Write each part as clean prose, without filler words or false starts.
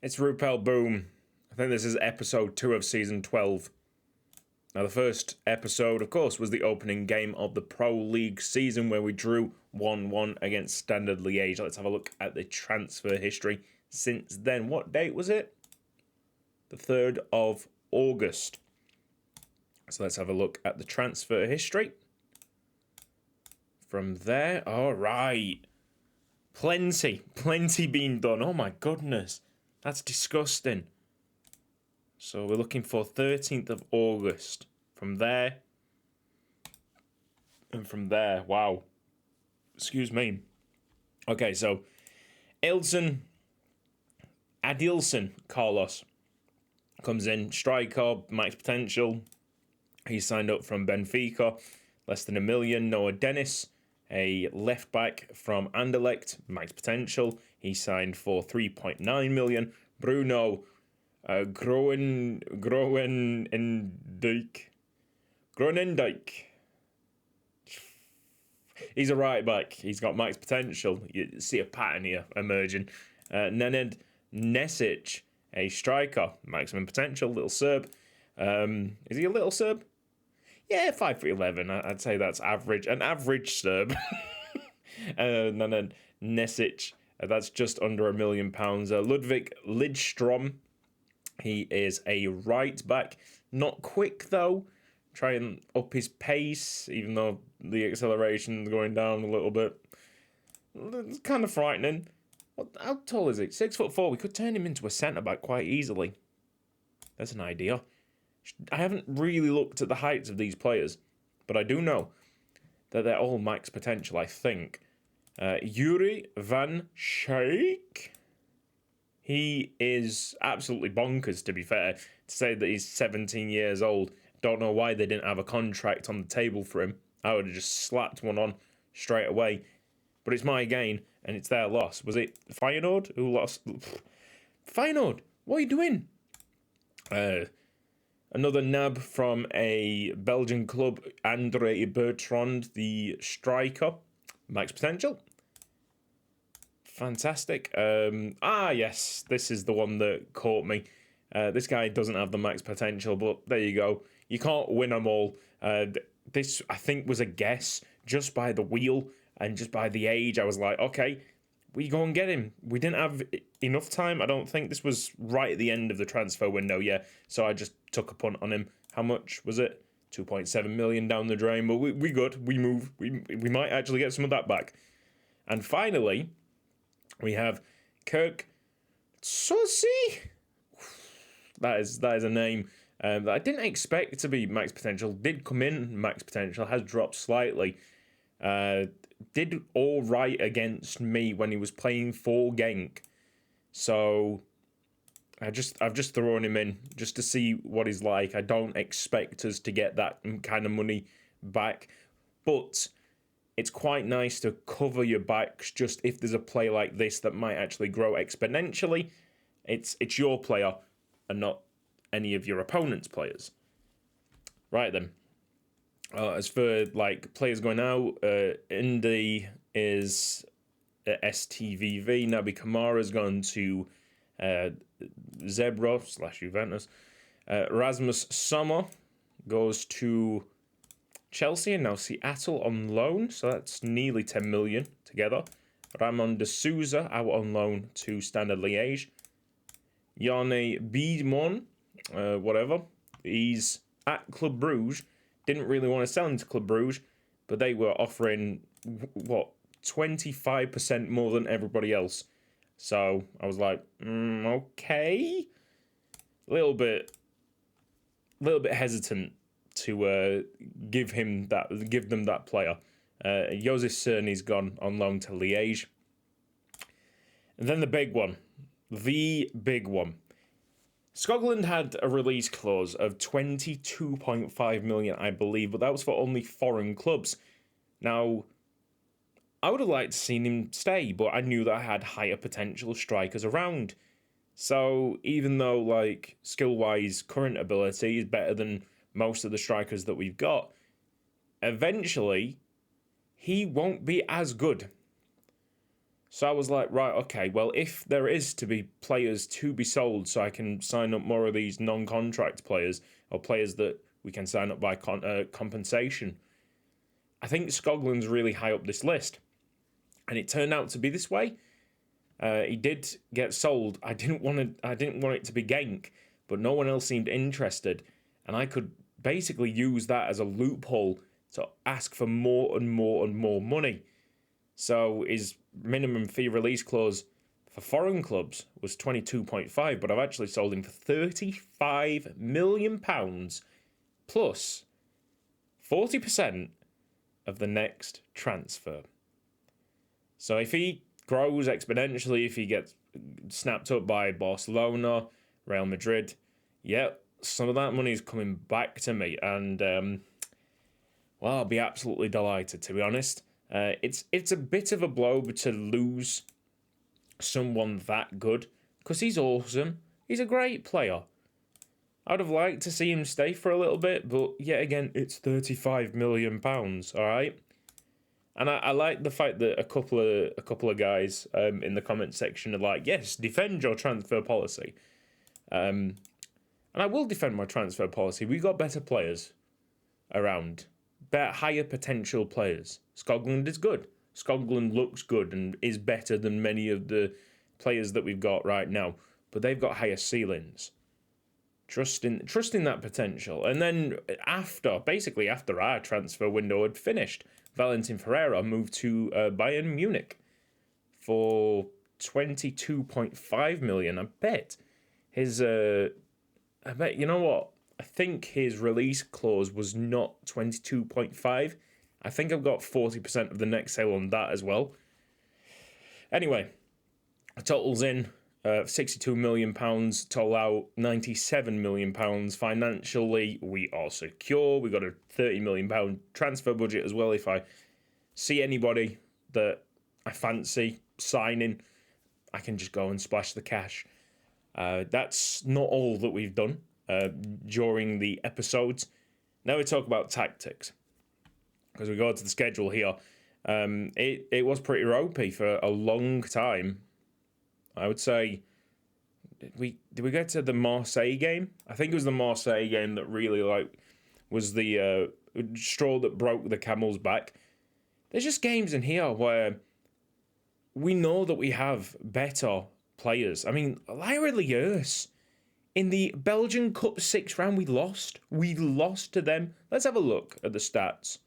It's Rupel Boom. I think this is episode 2 of season 12. Now, the first episode, of course, was the opening game of the Pro League season where we drew 1-1 against Standard Liège. Let's have a look at the transfer history since then. What date was it? The 3rd of August. So let's have a look at the transfer history. From there, all right. Plenty being done. Oh my goodness. That's disgusting. So we're looking for 13th of August. From there. And from there. Wow. Excuse me. Okay, so Adilson Carlos comes in. Striker, max potential. He signed up from Benfica. Less than $1 million. Noah Dennis, a left back from Anderlecht, max potential. He signed for 3.9 million. Bruno Groenendijk. He's a right back. He's got max potential. You see a pattern here emerging. Nenad Nesic, a striker, maximum potential, little Serb. Is he a little Serb? Yeah, 5'11". I'd say that's average. An average Serb. And then Nesic, that's just under £1 million. Ludwig Lidstrom, he is a right back. Not quick though. Try and up his pace, even though the acceleration's going down a little bit. It's kind of frightening. How tall is he? 6'4". We could turn him into a centre back quite easily. That's an idea. I haven't really looked at the heights of these players, but I do know that they're all max potential, I think. Yuri Van Schaik. He is absolutely bonkers, to be fair. To say that he's 17 years old, don't know why they didn't have a contract on the table for him. I would have just slapped one on straight away. But it's my gain, and it's their loss. Was it Feyenoord who lost? Feyenoord, what are you doing? Another nab from a Belgian club, Andre Bertrand, the striker. Max potential. Fantastic. Yes, this is the one that caught me. This guy doesn't have the max potential, but there you go. You can't win them all. This, I think, was a guess just by the wheel and just by the age. I was like, okay, we go and get him. We didn't have enough time. I don't think this was right at the end of the transfer window, yeah. So I just took a punt on him. How much was it? 2.7 million down the drain. But we good. We move. We might actually get some of that back. And finally, we have Kirk Sosi. That is a name that I didn't expect to be max potential. Did come in max potential. Has dropped slightly. Did all right against me when he was playing for Genk. So I've just thrown him in just to see what he's like. I don't expect us to get that kind of money back, but it's quite nice to cover your backs just if there's a play like this that might actually grow exponentially. It's your player and not any of your opponent's players. Right then. As for like players going out, Indy is STVV. Naby Kamara's gone to Zebra / Juventus. Rasmus Sommer goes to Chelsea and now Seattle on loan. So that's nearly 10 million together. Ramon de Souza out on loan to Standard Liège. Yane Biedmon, whatever. He's at Club Brugge. Didn't really want to sell him to Club Brugge, but they were offering, 25% more than everybody else. So I was like, okay. A little bit hesitant to give them that player. Josef Cerny's gone on loan to Liège. And then the big one. Scotland had a release clause of 22.5 million, I believe, but that was for only foreign clubs. Now, I would have liked to seen him stay, but I knew that I had higher potential strikers around. So even though, like, skill-wise, current ability is better than most of the strikers that we've got, eventually, he won't be as good. So I was like, right, okay, well, if there is to be players to be sold so I can sign up more of these non-contract players or players that we can sign up by compensation, I think Skoglund's really high up this list. And it turned out to be this way. He did get sold. I didn't want it to be Genk, but no one else seemed interested. And I could basically use that as a loophole to ask for more and more and more money. So his minimum fee release clause for foreign clubs was 22.5, but I've actually sold him for £35 million plus 40% of the next transfer. So if he grows exponentially, if he gets snapped up by Barcelona, Real Madrid, some of that money is coming back to me, and well, I'll be absolutely delighted, to be honest. It's a bit of a blow to lose someone that good, because he's awesome. He's a great player. I'd have liked to see him stay for a little bit, but yet again, it's £35 million, all right? And I like the fact that a couple of guys in the comment section are like, yes, defend your transfer policy. And I will defend my transfer policy. We got better players around. Higher potential players. Skoglund is good. Skoglund looks good and is better than many of the players that we've got right now. But they've got higher ceilings. Trusting that potential. And then after our transfer window had finished, Valentin Ferreira moved to Bayern Munich for 22.5 million. I bet you know what? I think his release clause was not 22.5. I think I've got 40% of the next sale on that as well. Anyway, totals in £62 million, total out £97 million. Financially, we are secure. We got a £30 million transfer budget as well. If I see anybody that I fancy signing, I can just go and splash the cash. That's not all that we've done during the episodes. Now we talk about tactics, because we go to the schedule here. It was pretty ropey for a long time. I would say, did we get to the Marseille game? I think it was the Marseille game that really was the straw that broke the camel's back. There's just games in here where we know that we have better players. I mean, Lyra Liers, in the Belgian Cup 6 round, we lost. We lost to them. Let's have a look at the stats.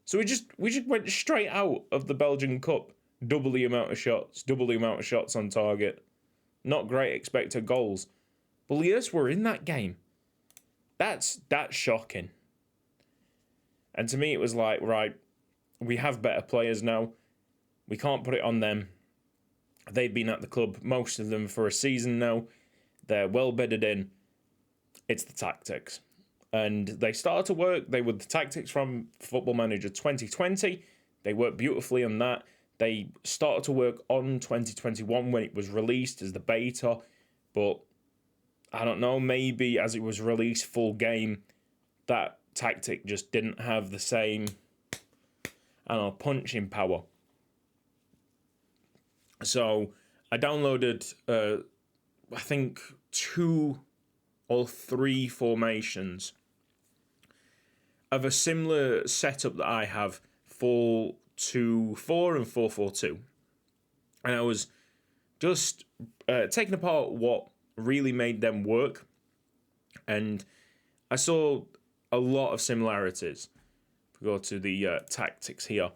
So we just went straight out of the Belgian Cup. Double the amount of shots on target. Not great expected goals. But Liers were in that game. That's shocking. And to me, it was like, right, we have better players now. We can't put it on them. They've been at the club, most of them, for a season now. They're well bedded in. It's the tactics. And they started to work. They were the tactics from Football Manager 2020. They worked beautifully on that. They started to work on 2021 when it was released as the beta. But I don't know, maybe as it was released full game, that tactic just didn't have the same, punching power. So I downloaded, I think, 2 or 3 formations of a similar setup that I have, 4-2-4 and 4-4-2. And I was just taking apart what really made them work. And I saw a lot of similarities. If we go to the tactics here,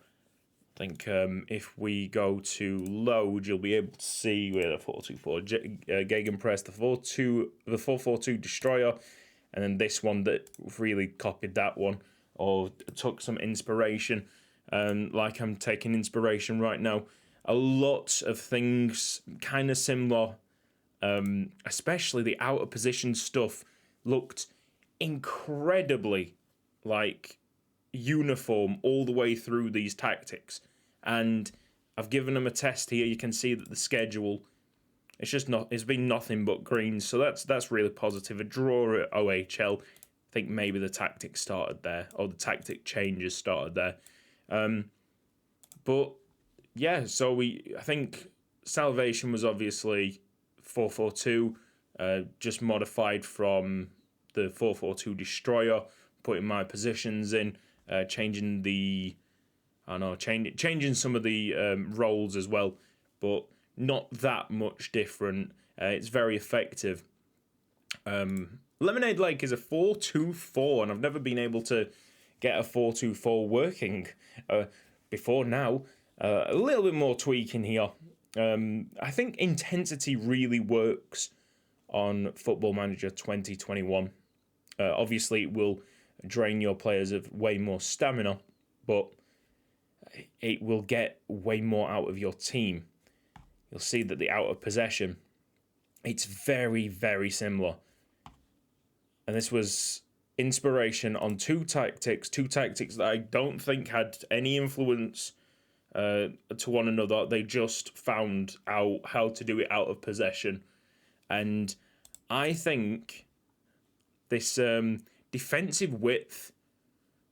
I think if we go to load, you'll be able to see where the 4-2-4 Gegenpress, the 4-4-2 Destroyer, and then this one that really copied that one or took some inspiration. Like I'm taking inspiration right now. A lot of things kind of similar, especially the out of position stuff looked incredibly like uniform all the way through these tactics. And I've given them a test here. You can see that the schedule, it's been nothing but green, so that's really positive. A draw at OHL, I think maybe the tactics started there, or the tactic changes started there. But yeah, so I think Salvation was obviously 442, just modified from the 442 Destroyer, putting my positions in, changing the, I don't know, changing some of the roles as well, but not that much different. It's very effective. Lemonade Lake is a 424, and I've never been able to get a 424 working before now. A little bit more tweaking here. I think intensity really works on Football Manager 2021. Obviously, it will drain your players of way more stamina, but it will get way more out of your team. You'll see that the out of possession, it's very, very similar. And this was inspiration on two tactics that I don't think had any influence to one another. They just found out how to do it out of possession. And I think this defensive width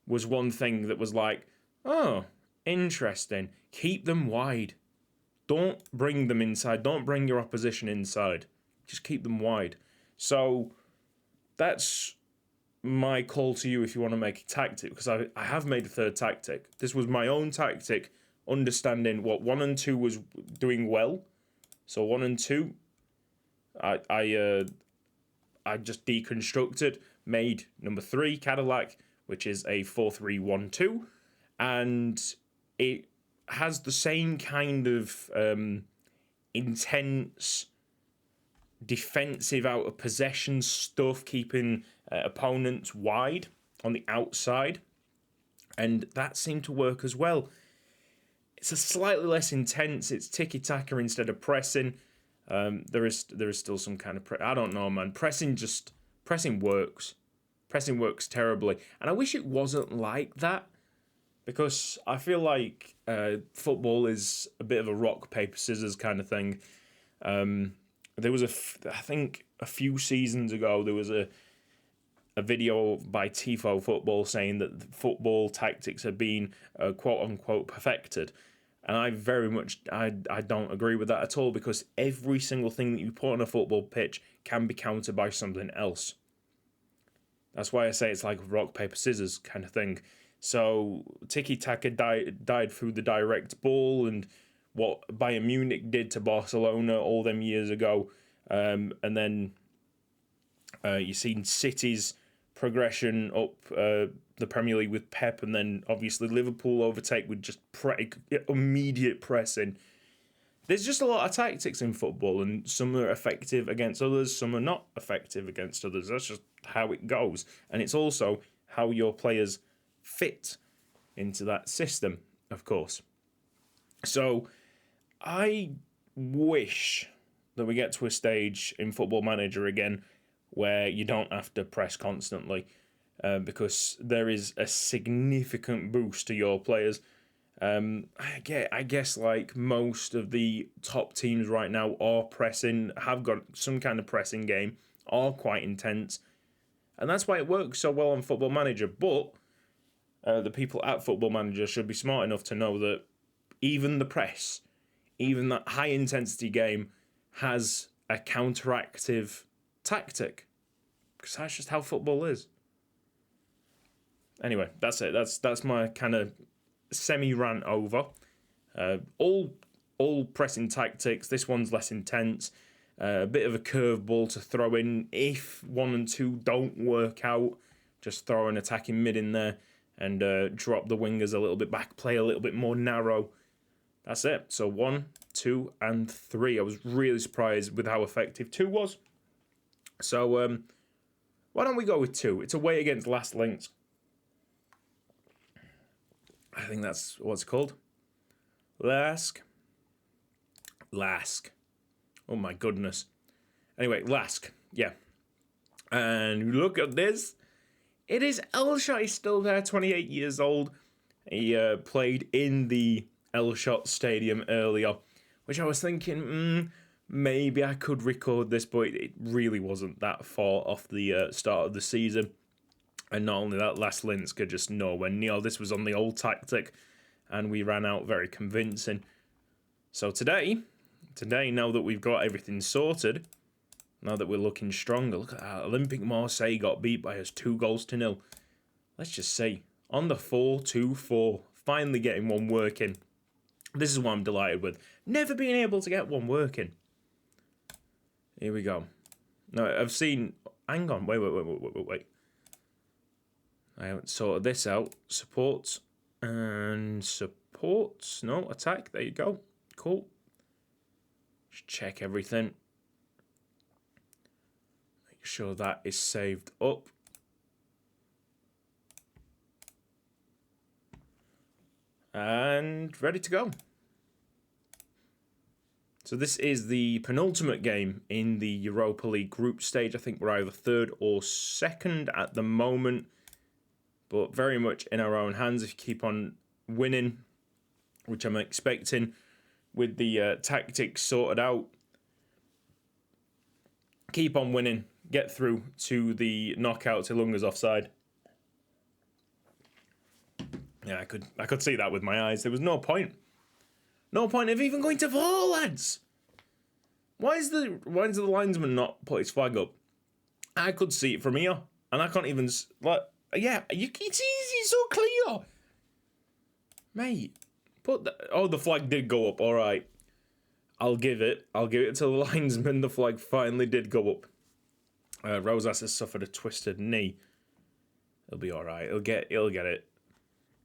was one thing that was like, oh, interesting. Keep them wide. Don't bring them inside. Don't bring your opposition inside. Just keep them wide. So that's my call to you if you want to make a tactic, because I have made a third tactic. This was my own tactic, understanding what 1 and 2 was doing well. So 1 and 2, I just deconstructed, made number 3 Cadillac, which is a 4-3-1-2, and it has the same kind of intense defensive out of possession stuff, keeping opponents wide on the outside, and that seemed to work as well. It's a slightly less intense. It's tiki-taka instead of pressing. There is still some kind of I don't know, man. Pressing works. Pressing works terribly, and I wish it wasn't like that, because I feel like football is a bit of a rock paper scissors kind of thing. There was I think a few seasons ago, there was a video by Tifo Football saying that football tactics have been quote unquote perfected. And I very much, I don't agree with that at all, because every single thing that you put on a football pitch can be countered by something else. That's why I say it's like a rock, paper, scissors kind of thing. So tiki-taka died through the direct ball, and what Bayern Munich did to Barcelona all them years ago. And then you've seen City's progression up the Premier League with Pep, and then obviously Liverpool overtake with just immediate pressing. There's just a lot of tactics in football, and some are effective against others, some are not effective against others. That's just how it goes. And it's also how your players fit into that system, of course. So I wish that we get to a stage in Football Manager again where you don't have to press constantly, because there is a significant boost to your players. I guess like most of the top teams right now are pressing, have got some kind of pressing game, are quite intense, and that's why it works so well on Football Manager. But the people at Football Manager should be smart enough to know that even the press, even that high intensity game, has a counteractive tactic, because that's just how football is. Anyway, that's it. That's my kind of semi-rant over. All pressing tactics. This one's less intense. A bit of a curveball to throw in if 1 and 2 don't work out. Just throw an attacking mid in there and drop the wingers a little bit back. Play a little bit more narrow. That's it. So 1, 2, and 3. I was really surprised with how effective 2 was. So why don't we go with 2? It's away against Last Links. I think that's what it's called. Lask. Oh my goodness. Anyway, Lask. Yeah. And look at this. It is Elshot. He's still there, 28 years old. He played in the Elshot Stadium earlier, which I was thinking, maybe I could record this, but it really wasn't that far off the start of the season. And not only that, Last Linsk are just nowhere near. This was on the old tactic, and we ran out very convincing. So today, now that we've got everything sorted, now that we're looking stronger, look at that. Olympique Marseille got beat by us 2-0. Let's just see. On the 4-2-4, finally getting one working. This is what I'm delighted with. Never being able to get one working. Here we go. Now, I've seen... Hang on. Wait. I haven't sorted this out. Supports. And supports. No, attack. There you go. Cool. Just check everything. Make sure that is saved up. And ready to go. So this is the penultimate game in the Europa League group stage. I think we're either third or second at the moment, but very much in our own hands if you keep on winning, which I'm expecting with the tactics sorted out. Keep on winning, get through to the knockout. Ilunga's offside. Yeah, I could see that with my eyes. There was no point. No point of even going to 4, lads. Why is the linesman not put his flag up? I could see it from here, and I can't even yeah. It's easy, so clear, mate. The flag did go up. All right, I'll give it to the linesman. The flag finally did go up. Rosas has suffered a twisted knee. He'll be all right. He'll get it.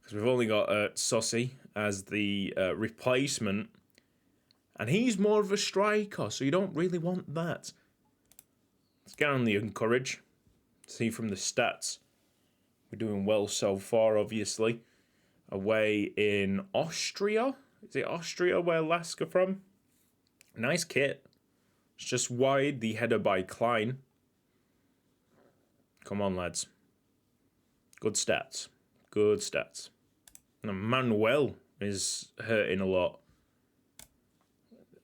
Because we've only got Sossi as the replacement. And he's more of a striker, so you don't really want that. Let's get on the encourage. See from the stats. We're doing well so far, obviously. Away in Austria. Is it Austria where Lask are from? Nice kit. It's just wide. The header by Klein. Come on, lads. Good stats. Good stats. Manuel is hurting a lot.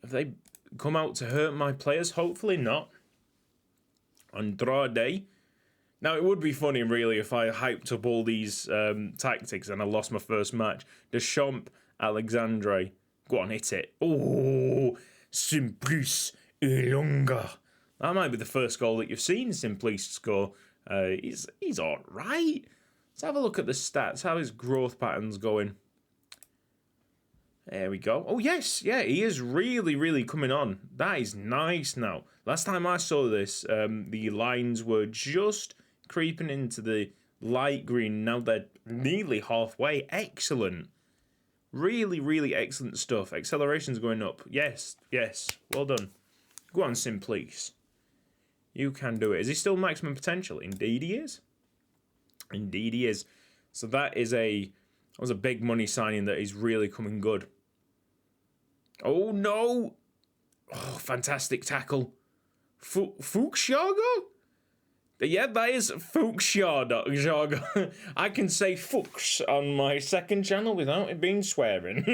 Have they come out to hurt my players? Hopefully not. Andrade. Now, it would be funny, really, if I hyped up all these tactics and I lost my first match. Deschamps, Alexandre. Go on, hit it. Oh, Simplice Ilunga. That might be the first goal that you've seen Simplice score. He's all right. Let's have a look at the stats. How his growth pattern's going. There we go. Oh, yes. Yeah, he is really, really coming on. That is nice now. Last time I saw this, the lines were just creeping into the light green. Now they're nearly halfway. Excellent. Really, really excellent stuff. Acceleration's going up. Yes. Well done. Go on, Simplice. You can do it. Is he still maximum potential? Indeed he is. Indeed he is. So that was a big money signing that is really coming good. Oh no! Oh, fantastic tackle. Fuchsjager? Yeah, that is Fuchsjager. I can say Fuchs on my second channel without it being swearing.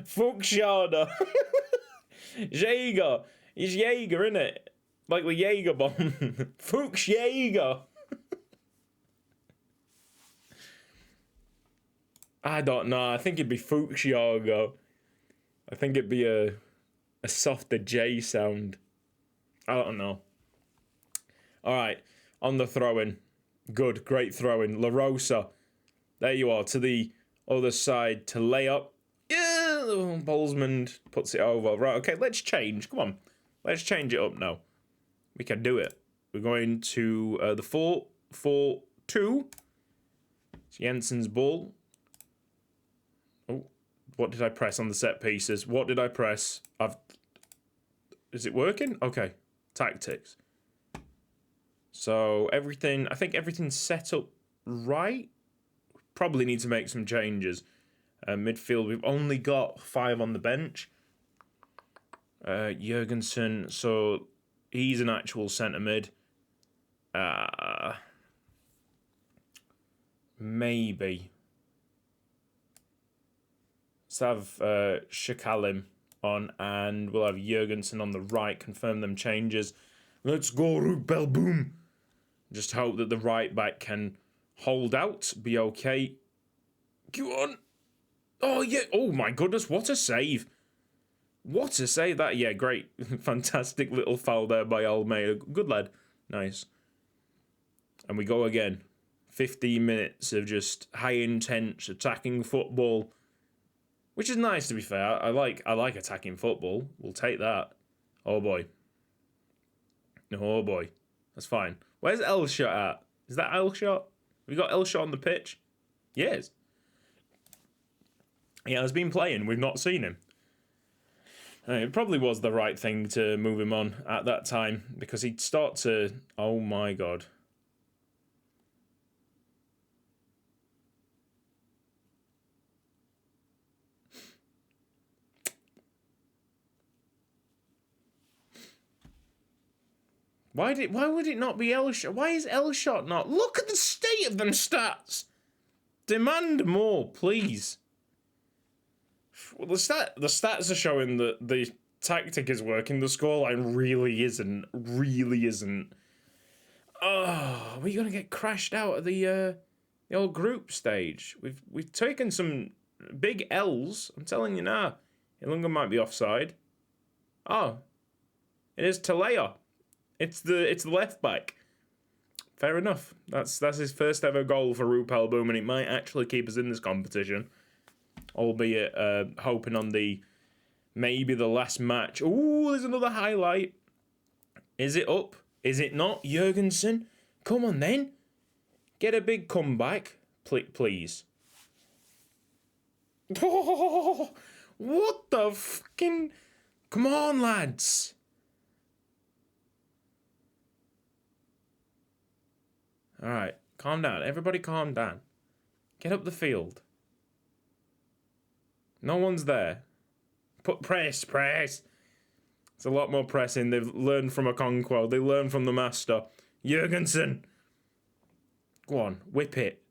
Fuchsjager. Jaeger. It's Jaeger, isn't it? Like the Jaeger bomb. Fuchsjager. I don't know. I think it'd be Fuchsjager. I think it'd be a softer J sound. I don't know. All right. On the throw-in. Good. Great throw-in. La Rosa. There you are. To the other side to lay up. Yeah. Bolzmann puts it over. Right. Okay. Let's change. Come on. Let's change it up now. We can do it. We're going to the 4-4-2. It's Jensen's ball. Oh, what did I press on the set pieces? What did I press? Is it working? Okay. Tactics. So everything, I think everything's set up right. Probably need to make some changes. Midfield, we've only got 5 on the bench. Jurgensen, so he's an actual centre mid. Maybe. Let's have Shakalim on, and we'll have Jurgensen on the right. Confirm them changes. Let's go, Rupel Boom. Just hope that the right back can hold out, be okay. Go on. Oh, yeah. Oh, my goodness. What a save. What a save that. Yeah, great. Fantastic little foul there by Almeida. Good lad. Nice. And we go again. 15 minutes of just high intense attacking football. Which is nice, to be fair. I like attacking football. We'll take that. Oh boy. Oh boy. That's fine. Where's Elshot at? Is that Elshot? Have we got Elshot on the pitch? Yes. Yeah, he's been playing. We've not seen him. It probably was the right thing to move him on at that time, because he'd start to... Oh my god. Why would it not be Elshot? Why is Elshot not? Look at the state of them stats. Demand more, please. Well, the stats are showing that the tactic is working. The scoreline really isn't. Really isn't. Oh, we're gonna get crashed out of the old group stage. We've taken some big L's. I'm telling you now. Ilunga might be offside. Oh, it is Talea. It's the left back. Fair enough. That's his first ever goal for Rupel Boom, and it might actually keep us in this competition. Albeit hoping on maybe the last match. Ooh, there's another highlight. Is it up? Is it not? Jurgensen? Come on then. Get a big comeback, please. Oh, what the fucking... Come on, lads. Alright, calm down. Everybody calm down. Get up the field. No one's there. Press. It's a lot more pressing. They've learned from Okonkwo. They learned from the master. Jurgensen. Go on, whip it.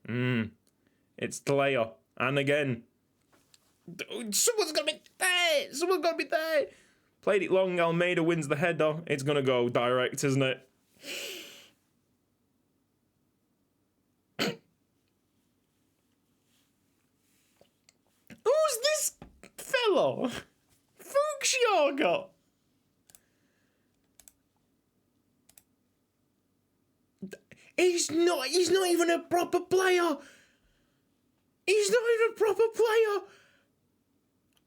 It's Talea. And again. Someone's got to be there. Someone's got to be there. Played it long. Almeida wins the header. It's going to go direct, isn't it? Who's this fella? Fuchsjager. He's not even a proper player. He's not even a proper player.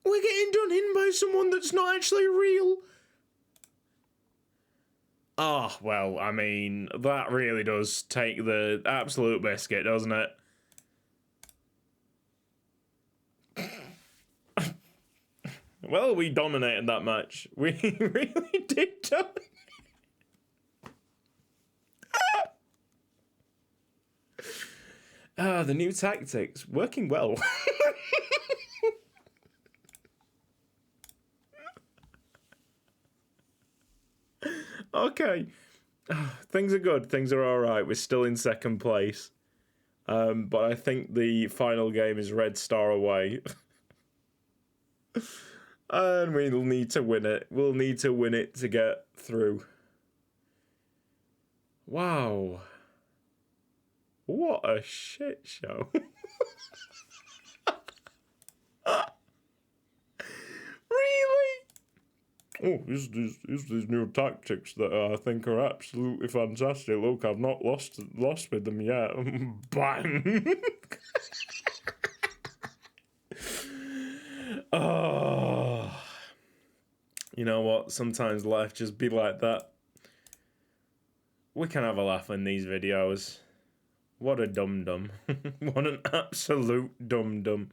We're getting done in by someone that's not actually real. Ah, well, I mean, that really does take the absolute biscuit, doesn't it? Well, we dominated that match. We really did dominate. The new tactics, working well. Okay. Things are good. Things are alright. We're still in second place. But I think the final game is Red Star away. And we'll need to win it. We'll need to win it to get through. Wow. What a shit show. Really? Oh, here's these new tactics that I think are absolutely fantastic. Look, I've not lost with them yet. Bang! Oh. You know what? Sometimes life just be like that. We can have a laugh in these videos. What a dum-dum. What an absolute dum-dum.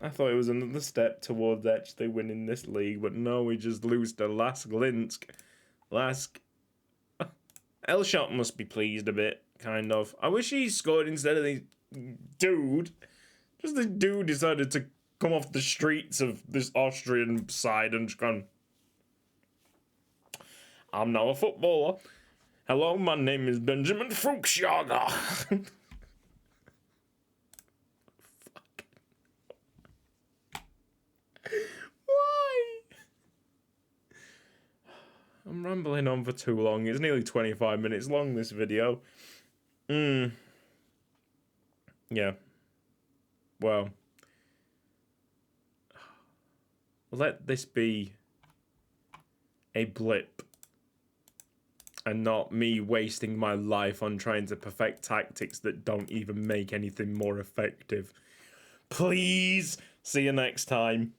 I thought it was another step towards actually winning this league, but no, we just lose to Lask. Elshot must be pleased a bit, kind of. I wish he scored instead of the dude. Just the dude decided to come off the streets of this Austrian side and just gone, I'm now a footballer. Hello, my name is Benjamin Fuchsjager. Fuck. Why? I'm rambling on for too long. It's nearly 25 minutes long, this video. Yeah. Well, let this be a blip and not me wasting my life on trying to perfect tactics that don't even make anything more effective. Please. See you next time.